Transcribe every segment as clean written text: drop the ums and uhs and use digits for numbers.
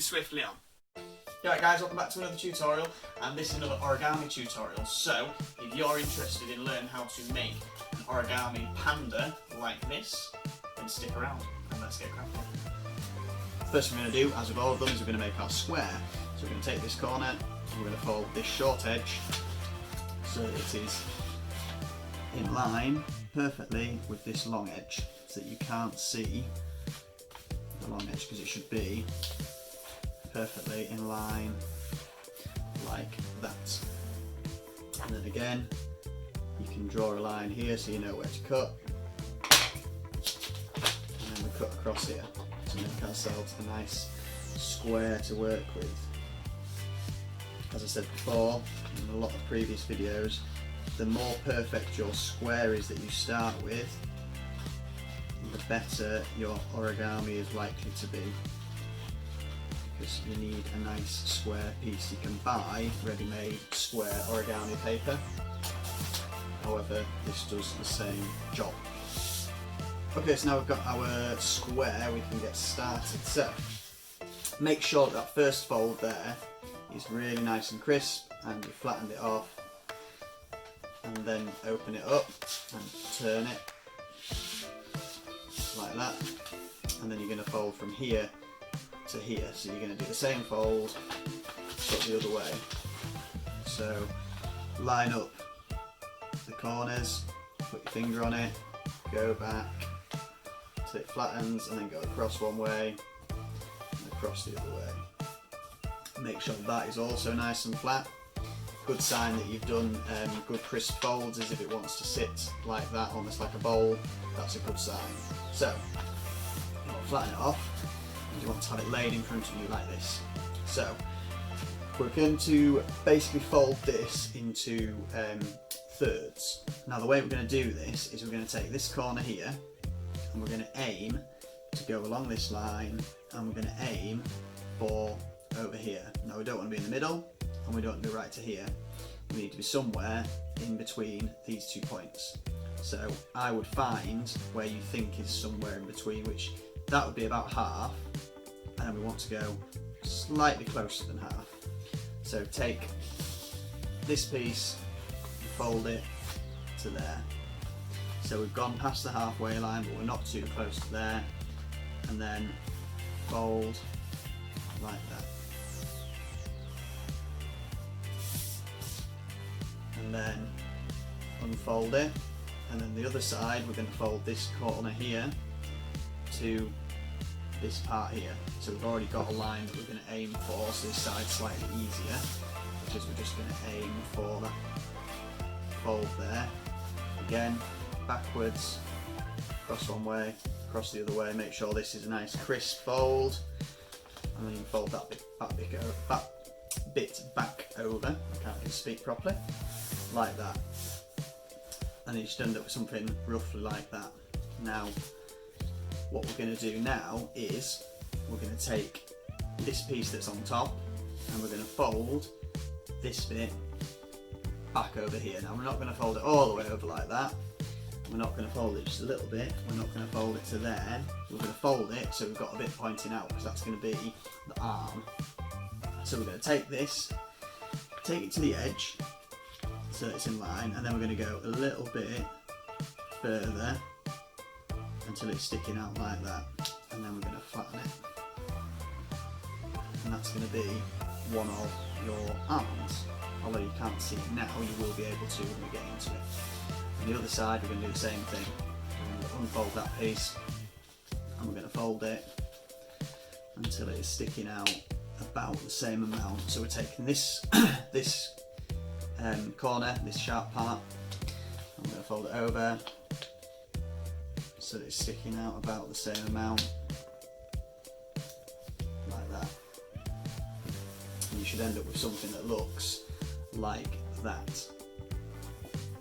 swiftly on. Alright guys, welcome back to another tutorial, and this is another origami tutorial. So, if you're interested in learning how to make an origami panda like this, then stick around and let's get cracking. First thing we're going to do, as with all of them, is we're going to make our square. So we're going to take this corner, and we're going to fold this short edge so that it is in line perfectly with this long edge, so that you can't see the long edge, because it should be perfectly in line like that. And then again, you can draw a line here so you know where to cut, and then we cut across here to make ourselves a nice square to work with. As I said before in a lot of previous videos, the more perfect your square is that you start with, the better your origami is likely to be. Because you need a nice square piece. You can buy ready-made square origami paper, however this does the same job. Okay, so now we've got our square, we can get started. So make sure that first fold there is really nice and crisp, and you flattened it off, and then open it up and turn it like that, and then you're going to fold from here to here. So you're going to do the same fold but the other way. So line up the corners, put your finger on it, go back till it flattens, and then go across one way and across the other way. Make sure that is also nice and flat. Good sign that you've done good crisp folds is if it wants to sit like that, almost like a bowl. That's a good sign. So you want to flatten it off, and you want to have it laid in front of you like this. So we're going to basically fold this into thirds. Now the way we're going to do this is we're going to take this corner here, and we're going to aim to go along this line, and we're going to aim for over here. Now we don't want to be in the middle, and we don't want to be right to here. We need to be somewhere in between these 2 points. So I would find where you think is somewhere in between, which that would be about half, and then we want to go slightly closer than half. So take this piece and fold it to there. So we've gone past the halfway line, but we're not too close to there, and then fold like that. And then unfold it, and then the other side we're going to fold this corner here to this part here. So we've already got a line that we're going to aim for, so this side's slightly easier, because we're just going to aim for that fold there. Again, backwards, across one way, across the other way. Make sure this is a nice crisp fold, and then you fold that bit back over. I can't even speak properly. Like that, and you should end up with something roughly like that. Now what we're going to do now is we're going to take this piece that's on top, and we're going to fold this bit back over here. Now we're not going to fold it all the way over like that, we're not going to fold it just a little bit, we're not going to fold it to there, we're going to fold it so we've got a bit pointing out, because that's going to be the arm. So we're going to take this, take it to the edge so it's in line, and then we're going to go a little bit further until it's sticking out like that, and then we're going to flatten it, and that's going to be one of your arms. Although you can't see it now, you will be able to when we get into it. On the other side we're going to do the same thing. We're going to unfold that piece, and we're going to fold it until it is sticking out about the same amount. So we're taking this corner, this sharp part, I'm going to fold it over so that it's sticking out about the same amount, like that. And you should end up with something that looks like that.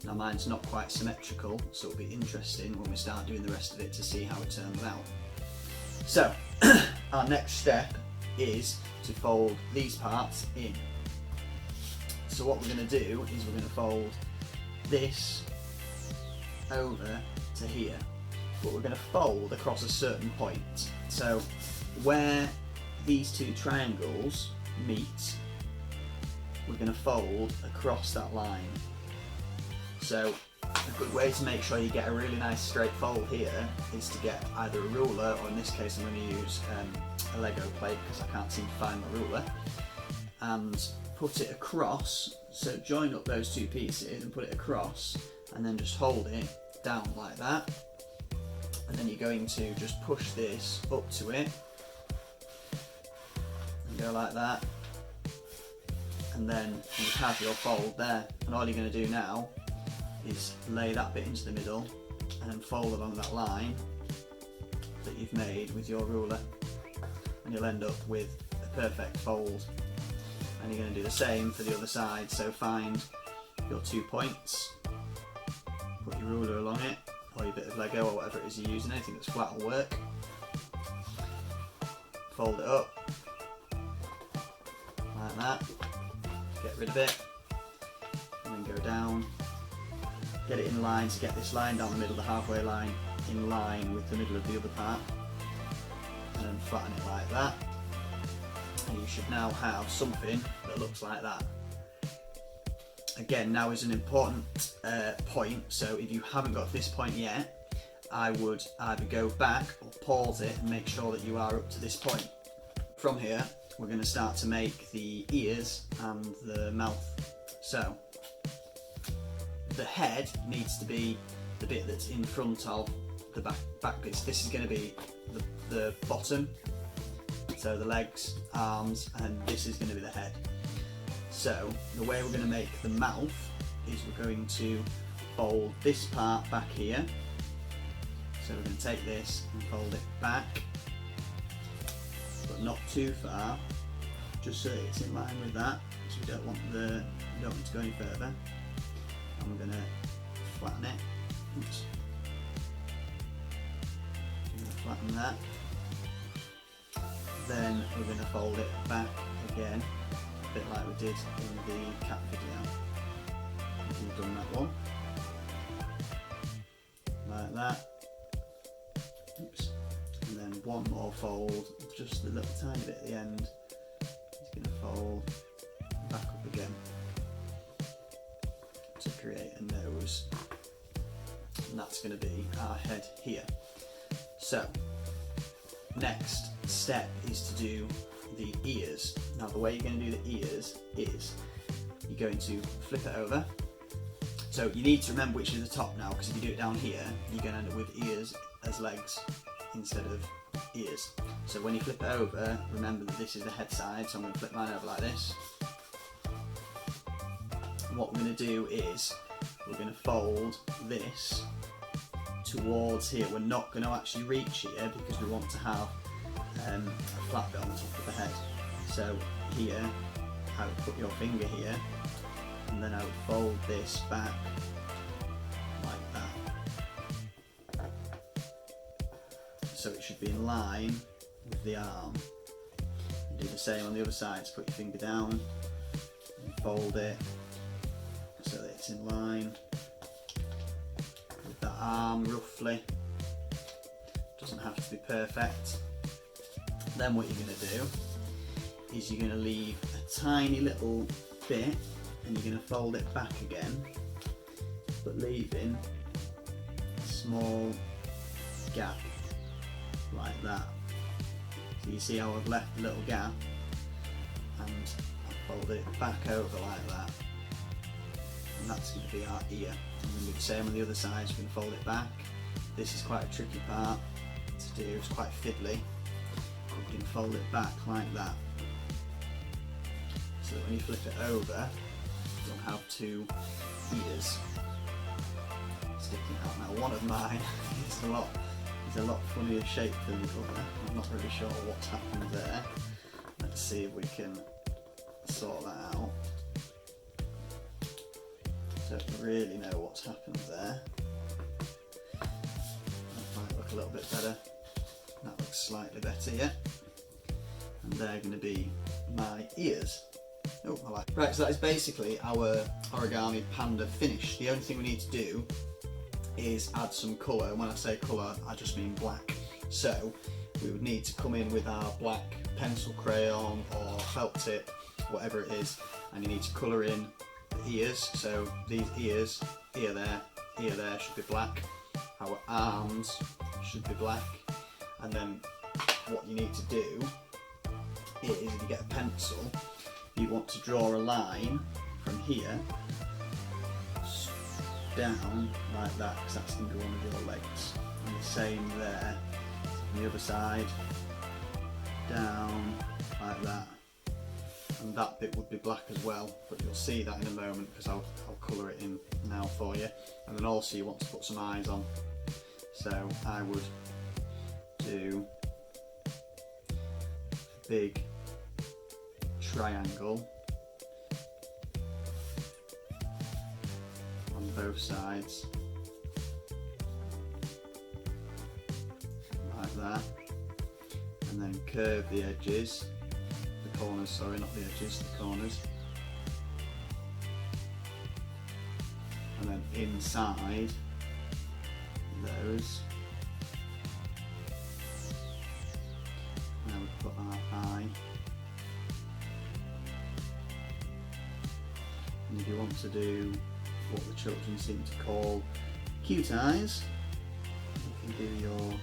Now mine's not quite symmetrical, so it'll be interesting when we start doing the rest of it to see how it turns out. So our next step is to fold these parts in. So what we're going to do is we're going to fold this over to here, but we're going to fold across a certain point. So where these two triangles meet, we're going to fold across that line. So a good way to make sure you get a really nice straight fold here is to get either a ruler, or in this case I'm going to use a Lego plate because I can't seem to find my ruler, and put it across. So join up those two pieces and put it across, and then just hold it down like that, and then you're going to just push this up to it and go like that, and then you have your fold there. And all you're going to do now is lay that bit into the middle and then fold along that line that you've made with your ruler, and you'll end up with a perfect fold. And you're going to do the same for the other side. So find your 2 points, put your ruler along it, or your bit of Lego or whatever it is you're using, anything that's flat will work. Fold it up like that, get rid of it, and then go down, get it in line, to get this line down the middle, the halfway line, in line with the middle of the other part, and then flatten it like that. And you should now have something that looks like that. Again, now is an important point, so if you haven't got to this point yet, I would either go back or pause it and make sure that you are up to this point. From here, we're going to start to make the ears and the mouth. So the head needs to be the bit that's in front of the back bits. This is going to be the bottom. So the legs, arms, and this is going to be the head. So the way we're going to make the mouth is we're going to fold this part back here. So we're going to take this and fold it back, but not too far, just so that it's in line with that. So we don't want it to go any further. And we're going to flatten it. Oops. I'm going to flatten that. Then we're going to fold it back again, a bit like we did in the cat video. We've done that one. Like that. Oops. And then one more fold, just a little tiny bit at the end. It's going to fold back up again to create a nose. And that's going to be our head here. So, next step is to do the ears. Now the way you're going to do the ears is you're going to flip it over. So you need to remember which is the top now, because if you do it down here, you're going to end up with ears as legs instead of ears. So when you flip it over, remember that this is the head side, so I'm going to flip mine over like this. And what we're going to do is we're going to fold this towards here. We're not going to actually reach here because we want to have a flat bit on the top of the head. So here, I would put your finger here, and then I would fold this back like that. So it should be in line with the arm. And do the same on the other side. So put your finger down and fold it so that it's in line with the arm roughly. Doesn't have to be perfect. Then what you're going to do is you're going to leave a tiny little bit, and you're going to fold it back again, but leaving a small gap like that. So you see how I've left a little gap, and I've folded it back over like that, and that's going to be our ear. And then do the same on the other side. So we're going to fold it back. This is quite a tricky part to do, it's quite fiddly. You can fold it back like that, so that when you flip it over, you'll have two ears sticking out. Now one of mine is a lot funnier shape than the other. I'm not really sure what's happened there. Let's see if we can sort that out. Don't really know what's happened there. That might look a little bit better. That looks slightly better, yeah. And they're going to be my ears. Oh, I like it. Right, so that is basically our origami panda finished. The only thing we need to do is add some colour. When I say colour, I just mean black. So we would need to come in with our black pencil crayon or felt tip, whatever it is, and you need to colour in the ears. So these ears, ear there should be black. Our arms should be black. And then what you need to do is, if you get a pencil, you want to draw a line from here down like that, because that's going to be one of your legs. And the same there, on the other side, down like that. And that bit would be black as well, but you'll see that in a moment because I'll colour it in now for you. And then also you want to put some eyes on. So I would do a big triangle on both sides, like that, and then curve the edges, the corners, sorry, not the edges, the corners, and then inside those I would put our eye. And if you want to do what the children seem to call cute eyes, you can do your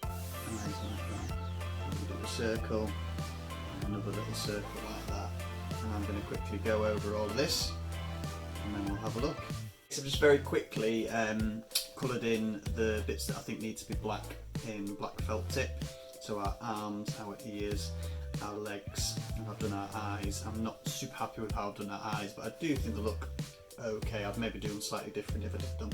eyes like that. You do a circle, and another little circle like that. And I'm going to quickly go over all of this, and then we'll have a look. So I've just very quickly coloured in the bits that I think need to be black in black felt tip. So our arms, our ears, our legs, and I've done our eyes. I'm not super happy with how I've done our eyes, but I do think they look okay. I'd maybe do them slightly different if I did them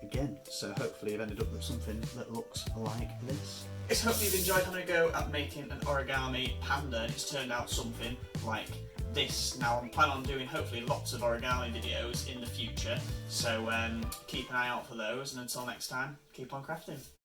again. So hopefully I've ended up with something that looks like this. So hopefully you've enjoyed having a go at making an origami panda, and it's turned out something like this. Now I'm planning on doing hopefully lots of origami videos in the future, so keep an eye out for those, and until next time, keep on crafting.